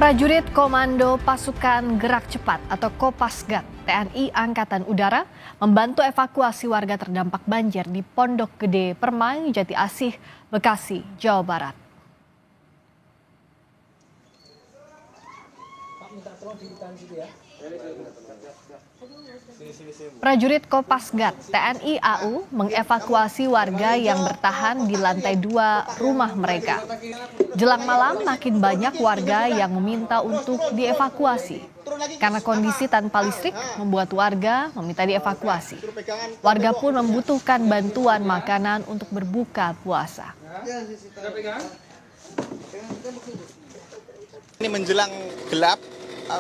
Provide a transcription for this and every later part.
Prajurit Komando Pasukan Gerak Cepat atau Kopasgat TNI Angkatan Udara membantu evakuasi warga terdampak banjir di Pondok Gede Permai, Jati Asih, Bekasi, Jawa Barat. Prajurit Kopasgat TNI AU mengevakuasi warga yang bertahan di lantai 2 rumah mereka. Jelang malam makin banyak warga yang meminta untuk dievakuasi. Karena kondisi tanpa listrik membuat warga meminta dievakuasi. Warga pun membutuhkan bantuan makanan untuk berbuka puasa. Ini menjelang gelap,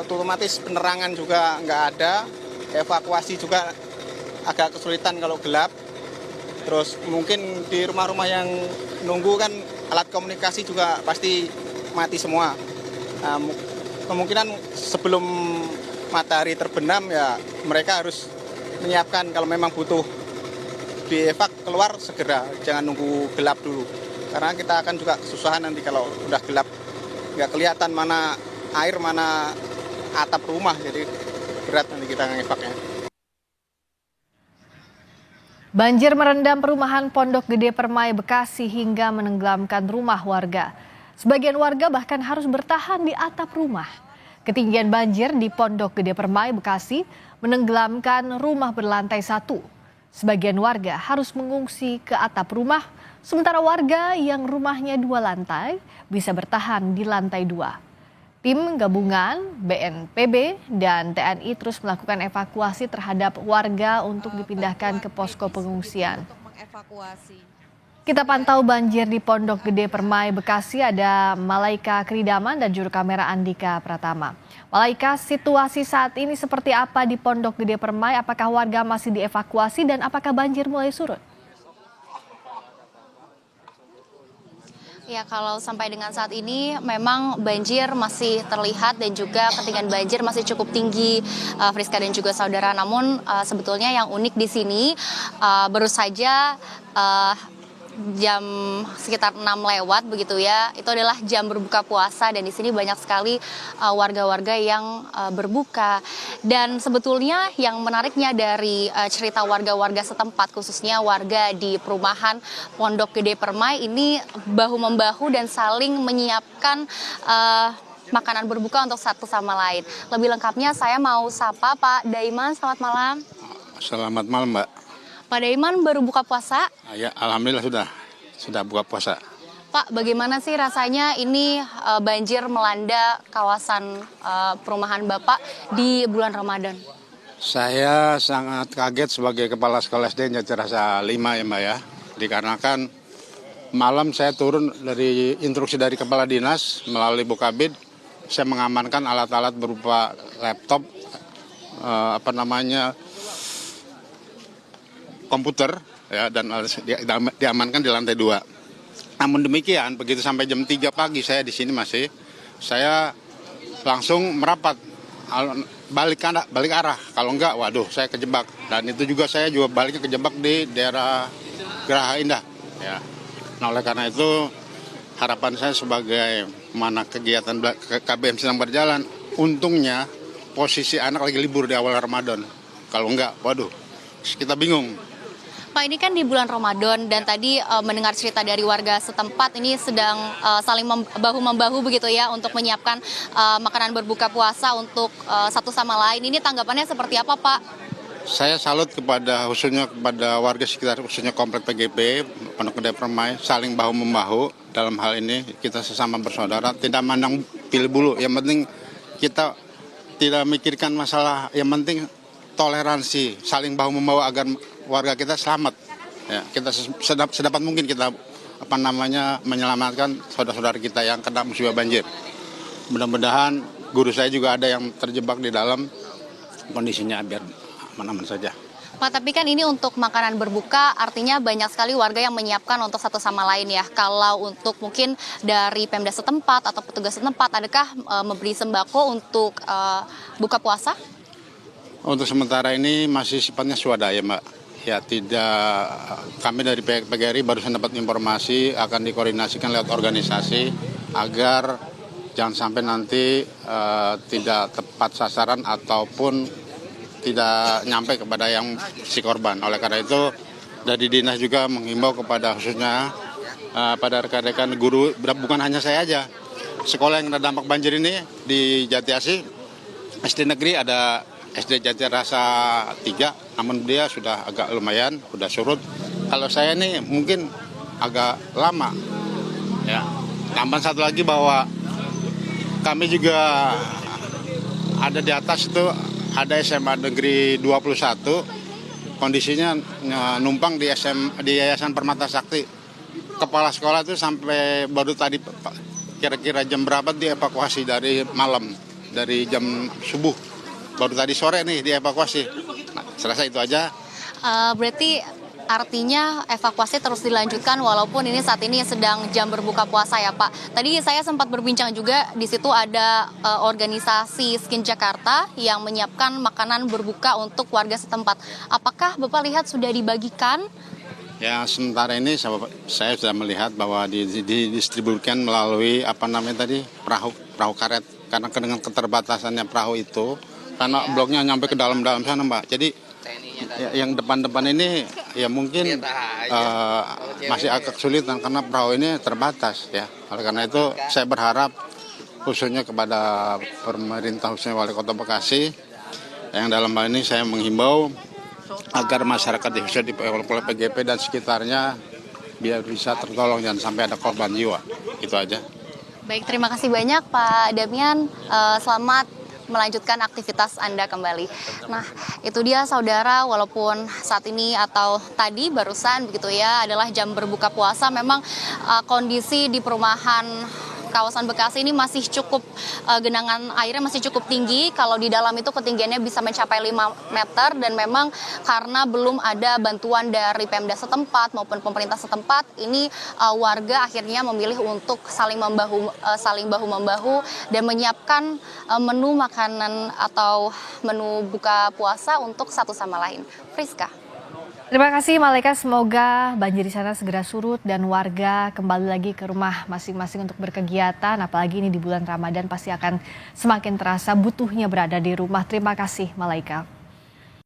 otomatis penerangan juga nggak ada. Evakuasi juga agak kesulitan kalau gelap. Terus mungkin di rumah-rumah yang nunggu kan alat komunikasi juga pasti mati semua. Kemungkinan sebelum matahari terbenam ya mereka harus menyiapkan kalau memang butuh dievak keluar segera, jangan nunggu gelap dulu. Karena kita akan juga kesusahan nanti kalau udah gelap, nggak kelihatan mana air, mana atap rumah, jadi berat nanti kita ngevaknya. Banjir merendam perumahan Pondok Gede Permai, Bekasi hingga menenggelamkan rumah warga. Sebagian warga bahkan harus bertahan di atap rumah. Ketinggian banjir di Pondok Gede Permai, Bekasi menenggelamkan rumah berlantai 1. Sebagian warga harus mengungsi ke atap rumah, sementara warga yang rumahnya 2 lantai bisa bertahan di lantai 2. Tim gabungan BNPB dan TNI terus melakukan evakuasi terhadap warga untuk dipindahkan ke posko pengungsian. Kita pantau banjir di Pondok Gede Permai, Bekasi. Ada Malaika Kridaman dan juru kamera Andika Pratama. Malaika, situasi saat ini seperti apa di Pondok Gede Permai? Apakah warga masih dievakuasi dan apakah banjir mulai surut? Ya, kalau sampai dengan saat ini memang banjir masih terlihat dan juga ketinggian banjir masih cukup tinggi, Friska dan juga saudara. Namun sebetulnya yang unik di sini baru saja jam sekitar 6 lewat begitu ya, itu adalah jam berbuka puasa dan di sini banyak sekali warga-warga yang berbuka. Dan sebetulnya yang menariknya dari cerita warga-warga setempat, khususnya warga di perumahan Pondok Gede Permai ini bahu-membahu dan saling menyiapkan makanan berbuka untuk satu sama lain. Lebih lengkapnya saya mau sapa Pak Daiman, selamat malam. Selamat malam, Mbak. Pak Daiman baru buka puasa? Ya, alhamdulillah sudah buka puasa. Pak, bagaimana sih rasanya ini banjir melanda kawasan perumahan Bapak di bulan Ramadan? Saya sangat kaget sebagai Kepala Sekolah SD Jatirasa 5 ya, Mbak ya. Dikarenakan malam saya turun dari instruksi dari Kepala Dinas melalui Bukabid, saya mengamankan alat-alat berupa laptop, komputer ya, dan diamankan di lantai 2. Namun demikian, begitu sampai jam 3 pagi saya di sini saya langsung merapat balik arah. Kalau enggak, waduh, saya kejebak. Dan itu juga saya baliknya kejebak di daerah Geraha Indah ya. Nah, oleh karena itu harapan saya sebagai mana kegiatan KBM sedang berjalan, untungnya posisi anak lagi libur di awal Ramadan. Kalau enggak, waduh, kita bingung. Pak, ini kan di bulan Ramadan dan tadi mendengar cerita dari warga setempat ini sedang saling bahu-membahu begitu ya untuk menyiapkan makanan berbuka puasa untuk satu sama lain. Ini tanggapannya seperti apa, Pak? Saya salut khususnya kepada warga sekitar, khususnya komplek PGP Pondok Gede Permai, saling bahu-membahu dalam hal ini. Kita sesama bersaudara, tidak mandang pilih bulu. Yang penting kita tidak memikirkan masalah, yang penting toleransi, saling bahu-membahu agar warga kita selamat. Ya, kita sedapat mungkin kita menyelamatkan saudara-saudara kita yang kena musibah banjir. Mudah-mudahan guru saya juga ada yang terjebak di dalam, kondisinya biar aman-aman saja. Pak, tapi kan ini untuk makanan berbuka, artinya banyak sekali warga yang menyiapkan untuk satu sama lain ya. Kalau untuk mungkin dari Pemda setempat atau petugas setempat, adakah memberi sembako untuk buka puasa? Untuk sementara ini masih sifatnya swadaya, Mbak. Ya, kami dari PGRI barusan dapat informasi akan dikoordinasikan lewat organisasi agar jangan sampai nanti tidak tepat sasaran ataupun tidak nyampe kepada yang si korban. Oleh karena itu dari dinas juga menghimbau kepada khususnya pada rekan-rekan guru, bukan hanya saya aja. Sekolah yang kena dampak banjir ini di Jatiasi, SD negeri ada SD Jati Rasa 3, namun dia sudah agak lumayan, sudah surut. Kalau saya nih mungkin agak lama. Ya. Tambahan satu lagi bahwa kami juga ada di atas itu ada SMA Negeri 21, kondisinya numpang di Yayasan Permata Sakti. Kepala sekolah itu sampai baru tadi kira-kira jam berapa dievakuasi dari malam, dari jam subuh. Baru tadi sore nih dievakuasi. Nah, selesai itu aja. Berarti artinya evakuasi terus dilanjutkan walaupun ini saat ini sedang jam berbuka puasa ya Pak. Tadi saya sempat berbincang juga, di situ ada organisasi Skin Jakarta yang menyiapkan makanan berbuka untuk warga setempat. Apakah Bapak lihat sudah dibagikan? Ya, sementara ini saya sudah melihat bahwa didistribusikan melalui perahu karet, karena dengan keterbatasannya perahu itu, karena bloknya nyampe ke dalam-dalam sana Mbak. Jadi yang depan-depan ini ya mungkin masih agak sulit karena perahu ini terbatas ya. Oleh karena itu saya berharap khususnya kepada pemerintah khususnya Wali Kota Bekasi, yang dalam hal ini saya menghimbau agar masyarakat khususnya di PGP dan sekitarnya biar bisa tertolong, jangan sampai ada korban jiwa. Itu aja. Baik, terima kasih banyak Pak Damian. Selamat melanjutkan aktivitas Anda kembali. Nah, itu dia saudara, walaupun saat ini atau tadi barusan begitu ya adalah jam berbuka puasa, memang kondisi di perumahan kawasan Bekasi ini masih cukup, genangan airnya masih cukup tinggi. Kalau di dalam itu ketinggiannya bisa mencapai 5 meter, dan memang karena belum ada bantuan dari Pemda setempat maupun pemerintah setempat, ini warga akhirnya memilih untuk saling bahu-membahu dan menyiapkan menu makanan atau menu buka puasa untuk satu sama lain. Friska. Terima kasih Malaika, semoga banjir di sana segera surut dan warga kembali lagi ke rumah masing-masing untuk berkegiatan. Apalagi ini di bulan Ramadan pasti akan semakin terasa butuhnya berada di rumah. Terima kasih Malaika.